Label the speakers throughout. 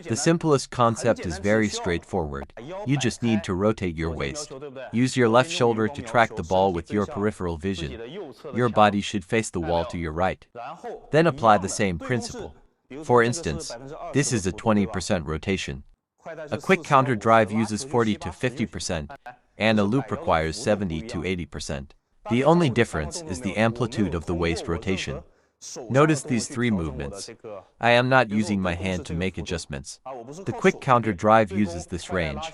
Speaker 1: The simplest concept is very straightforward. You just need to rotate your waist. Use your left shoulder to track the ball with your peripheral vision. Your body should face the wall to your right. Then apply the same principle. For instance, this is a 20% rotation. A quick counter drive uses 40 to 50%, and a loop requires 70 to 80%. The only difference is the amplitude of the waist rotation. Notice these three movements. I am not using my hand to make adjustments. The quick counter drive uses this range.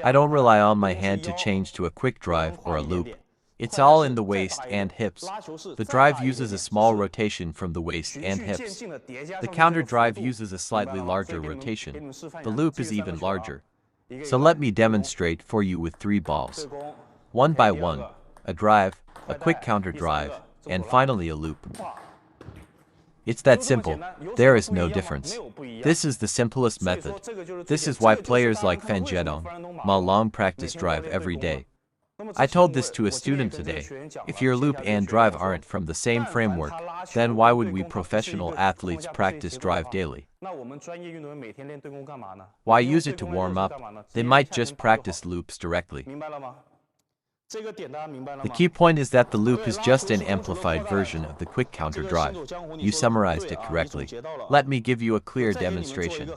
Speaker 1: I don't rely on my hand to change to a quick drive or a loop. It's all in the waist and hips. The drive uses a small rotation from the waist and hips. The counter drive uses a slightly larger rotation. The loop is even larger. So let me demonstrate for you with 3 balls. One by one, a drive, a quick counter drive, and finally a loop. It's that simple. There is no difference. This is the simplest method. This is why players like Zhendong, Ma Long practice drive every day. I told this to a student today. If your loop and drive aren't from the same framework, then why would we professional athletes practice drive daily? Why use it to warm up? They might just practice loops directly. The key point is that the loop is just an amplified version of the quick counter drive. You summarized it correctly. Let me give you a clear demonstration.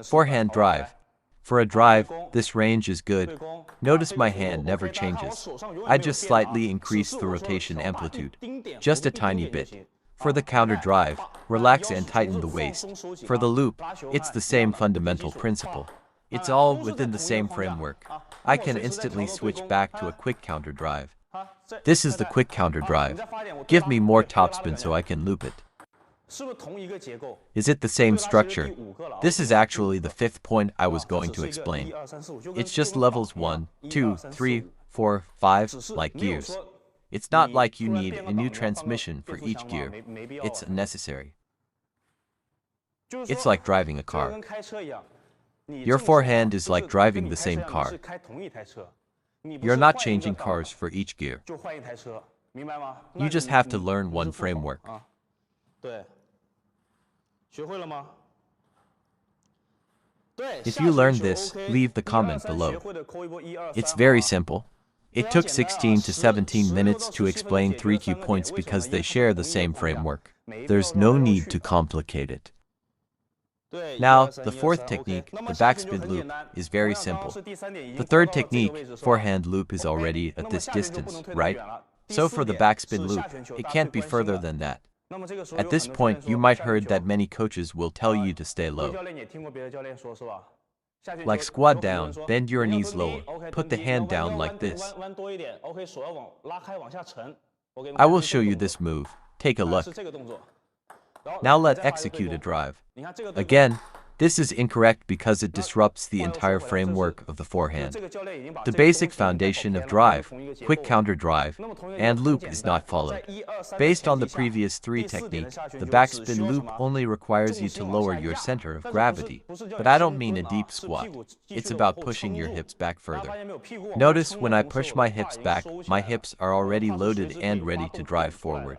Speaker 1: Forehand drive. For a drive, this range is good. Notice my hand never changes. I just slightly increase the rotation amplitude. Just a tiny bit. For the counter drive, relax and tighten the waist. For the loop, it's the same fundamental principle. It's all within the same framework. I can instantly switch back to a quick counter drive. This is the quick counter drive. Give me more topspin so I can loop it. Is it the same structure? This is actually the 5th point I was going to explain. It's just levels 1, 2, 3, 4, 5, like gears. It's not like you need a new transmission for each gear. It's unnecessary. It's like driving a car. Your forehand is like driving the same car. You're not changing cars for each gear. You just have to learn one framework. If you learned this, leave the comment below. It's very simple. It took 16 to 17 minutes to explain 3 key points because they share the same framework. There's no need to complicate it. Now, the 4th technique, the backspin loop, is very simple. The 3rd technique, forehand loop, is already at this distance, right? So for the backspin loop, it can't be further than that. At this point, you might heard that many coaches will tell you to stay low. Like squat down, bend your knees lower, put the hand down like this. I will show you this move. Take a look. Now let's execute a drive. Again, this is incorrect because it disrupts the entire framework of the forehand. The basic foundation of drive, quick counter drive, and loop is not followed. Based on the previous 3 techniques, the backspin loop only requires you to lower your center of gravity. But I don't mean a deep squat. It's about pushing your hips back further. Notice when I push my hips back, my hips are already loaded and ready to drive forward.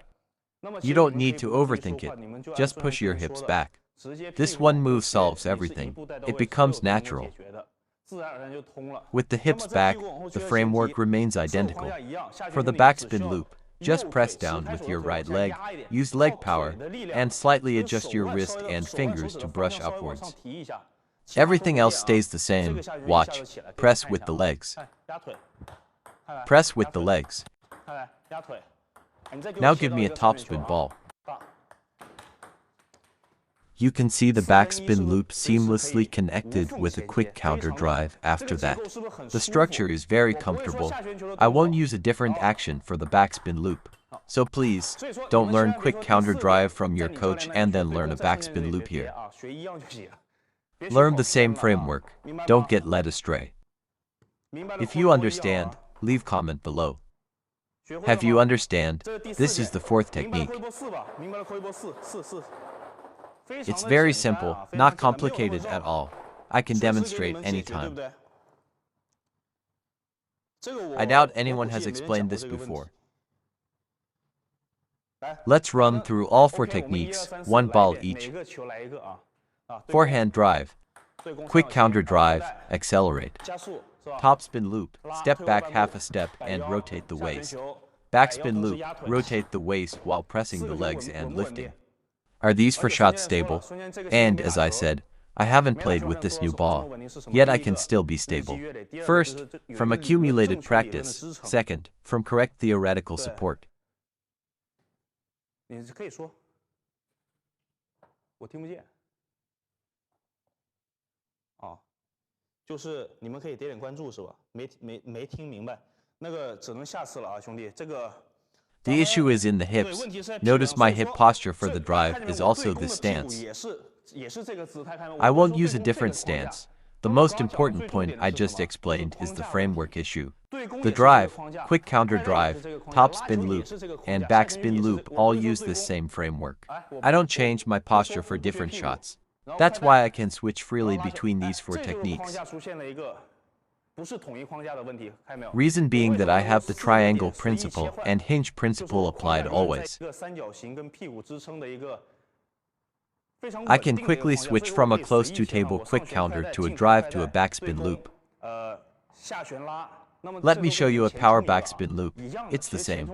Speaker 1: You don't need to overthink it. Just push your hips back. This one move solves everything. It becomes natural. With the hips back, the framework remains identical. For the backspin loop, just press down with your right leg, use leg power, and slightly adjust your wrist and fingers to brush upwards. Everything else stays the same. Watch. Press with the legs. Press with the legs. Now give me a topspin ball. You can see the backspin loop seamlessly connected with a quick counter drive after that. The structure is very comfortable. I won't use a different action for the backspin loop. So please, don't learn quick counter drive from your coach and then learn a backspin loop here. Learn the same framework. Don't get led astray. If you understand, leave comment below. Have you understand? This is the 4th technique. It's very simple, not complicated at all. I can demonstrate anytime. I doubt anyone has explained this before. Let's run through all 4 techniques, 1 ball each. Forehand drive. Quick counter drive, accelerate. Topspin loop, step back half a step and rotate the waist. Backspin loop, rotate the waist while pressing the legs and lifting. Are these for shots stable? And as I said, I haven't played with this new ball, yet I can still be stable. First, from accumulated practice. Second, from correct theoretical support.
Speaker 2: 你可以说，我听不见。哦，就是你们可以点点关注是吧？没听明白，那个只能下次了啊，兄弟，这个。
Speaker 1: The issue is in the hips. Notice my hip posture for the drive is also this stance. I won't use a different stance. The most important point I just explained is the framework issue. The drive, quick counter drive, topspin loop, and backspin loop all use this same framework. I don't change my posture for different shots. That's why I can switch freely between these four techniques. Reason being that I have the triangle principle and hinge principle applied always. I can quickly switch from a close to table quick counter to a drive to a backspin loop. Let me show you a power backspin loop. It's the same.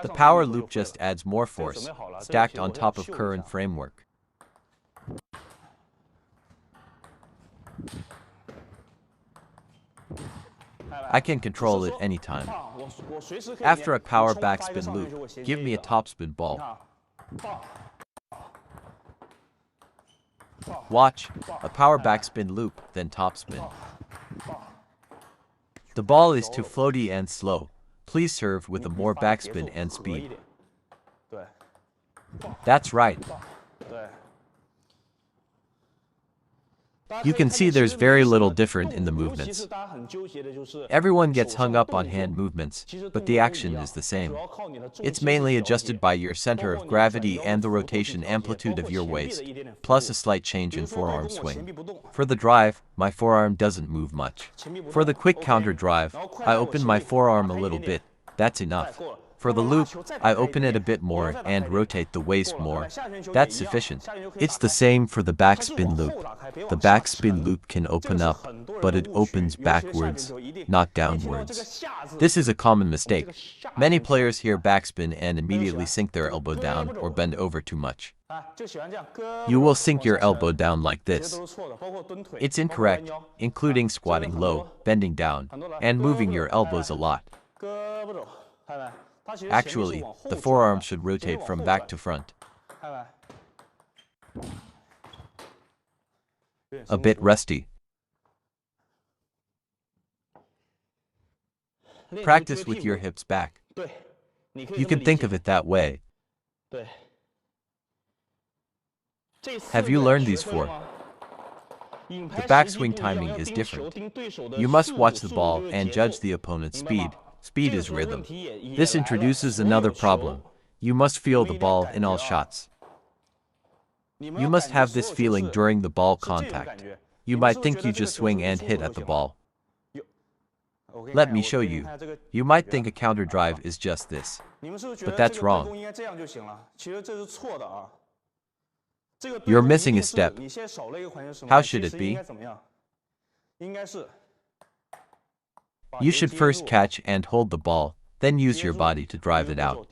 Speaker 1: The power loop just adds more force, stacked on top of current framework. I can control it anytime. After a power backspin loop, give me a topspin ball. Watch, a power backspin loop, then topspin. The ball is too floaty and slow. Please serve with a more backspin and speed. That's right. You can see there's very little different in the movements. Everyone gets hung up on hand movements, but the action is the same. It's mainly adjusted by your center of gravity and the rotation amplitude of your waist, plus a slight change in forearm swing. For the drive, my forearm doesn't move much. For the quick counter drive, I open my forearm a little bit. That's enough. For the loop, I open it a bit more and rotate the waist more. That's sufficient. It's the same for the backspin loop. The backspin loop can open up, but it opens backwards, not downwards. This is a common mistake. Many players hear backspin and immediately sink their elbow down or bend over too much. You will sink your elbow down like this. It's incorrect, including squatting low, bending down, and moving your elbows a lot. Actually, the forearm should rotate from back to front. A bit rusty. Practice with your hips back. You can think of it that way. Have you learned these four? The backswing timing is different. You must watch the ball and judge the opponent's speed. Speed is rhythm. This introduces another problem. You must feel the ball in all shots. You must have this feeling during the ball contact. You might think you just swing and hit at the ball. Let me show you. You might think a counter drive is just this. But that's wrong. You're missing a step. How should it be? You should first catch and hold the ball, then use your body to drive it out.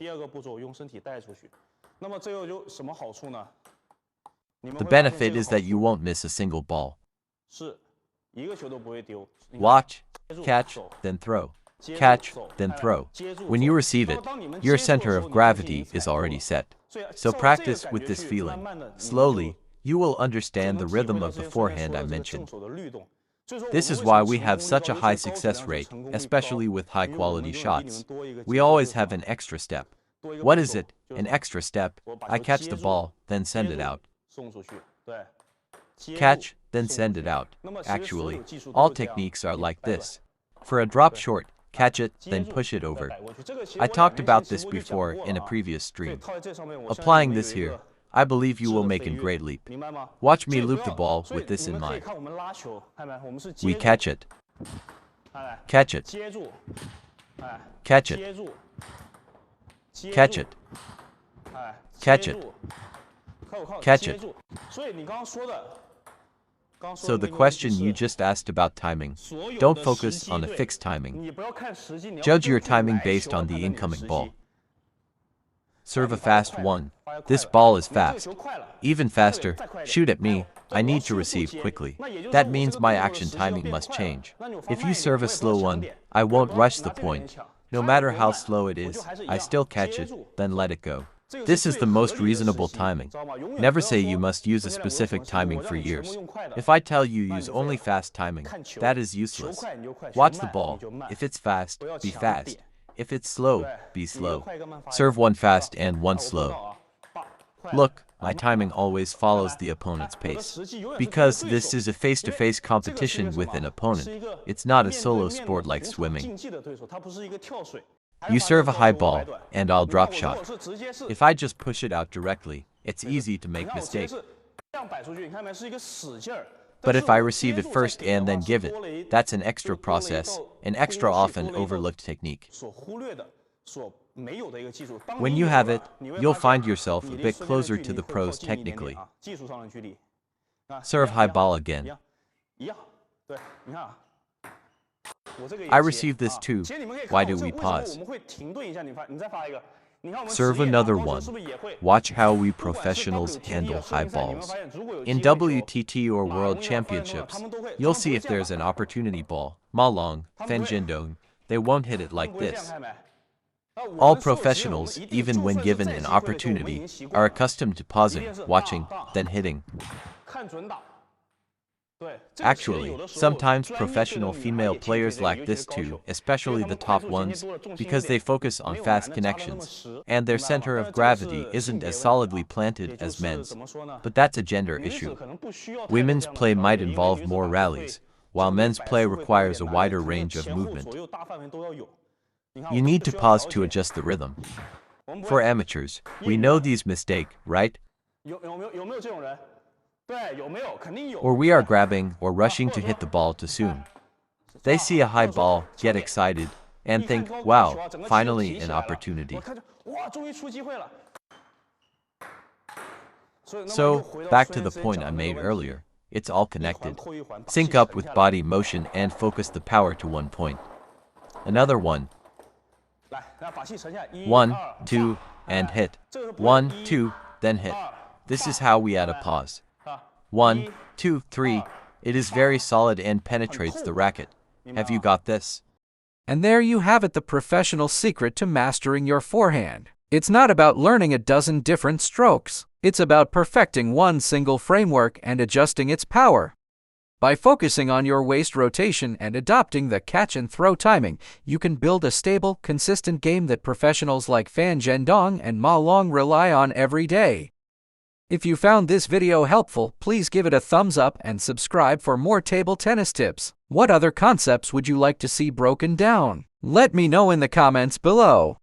Speaker 1: The benefit is that you won't miss a single ball. Watch, catch, then throw. Catch, then throw. When you receive it, your center of gravity is already set. So practice with this feeling. Slowly, you will understand the rhythm of the forehand I mentioned. This is why we have such a high success rate, especially with high-quality shots. We always have an extra step. What is it? An extra step? I catch the ball, then send it out. Catch, then send it out. Actually, all techniques are like this. For a drop short, catch it, then push it over. I talked about this before in a previous stream. Applying this here, I believe you will make a great leap. Watch me loop the ball with this in mind. We catch it. Catch it. Catch it. Catch it. Catch it. catch it. So the question you just asked about timing, don't focus on a fixed timing. Judge your timing based on the incoming ball. Serve a fast one. This ball is fast. Even faster, shoot at me, I need to receive quickly. That means my action timing must change. If you serve a slow one, I won't rush the point. No matter how slow it is, I still catch it, then let it go. This is the most reasonable timing. Never say you must use a specific timing for years. If I tell you use only fast timing, that is useless. Watch the ball. If it's fast, be fast. If it's slow, be slow. Serve one fast and one slow. Look, my timing always follows the opponent's pace. Because this is a face-to-face competition with an opponent, it's not a solo sport like swimming. You serve a high ball, and I'll drop shot. If I just push it out directly, it's easy to make mistakes. But if I receive it first and then give it, that's an extra process, an extra often overlooked technique. When you have it, you'll find yourself a bit closer to the pros technically. Serve high ball again. I received this too. Why do we pause? Serve another one. Watch how we professionals handle high balls. In WTT or World Championships, you'll see if there's an opportunity ball, Malong, Zhendong, they won't hit it like this. All professionals, even when given an opportunity, are accustomed to pausing, watching, then hitting. Actually, sometimes professional female players lack this too, especially the top ones, because they focus on fast connections, and their center of gravity isn't as solidly planted as men's. But that's a gender issue. Women's play might involve more rallies, while men's play requires a wider range of movement. You need to pause to adjust the rhythm. For amateurs, we know these mistakes, right? Or we are grabbing or rushing to hit the ball too soon. They see a high ball, get excited, and think, wow, finally an opportunity. So, back to the point I made earlier, it's all connected. Sync up with body motion and focus the power to one point. Another one. 1, 2, and hit. 1, 2, then hit. This is how we add a pause. 1, 2, 3. It is very solid and penetrates the racket. Have you got this?
Speaker 3: And there you have it, the professional secret to mastering your forehand. It's not about learning a dozen different strokes. It's about perfecting one single framework and adjusting its power. By focusing on your waist rotation and adopting the catch and throw timing, you can build a stable, consistent game that professionals like Fan Zhendong and Ma Long rely on every day. If you found this video helpful, please give it a thumbs up and subscribe for more table tennis tips. What other concepts would you like to see broken down? Let me know in the comments below.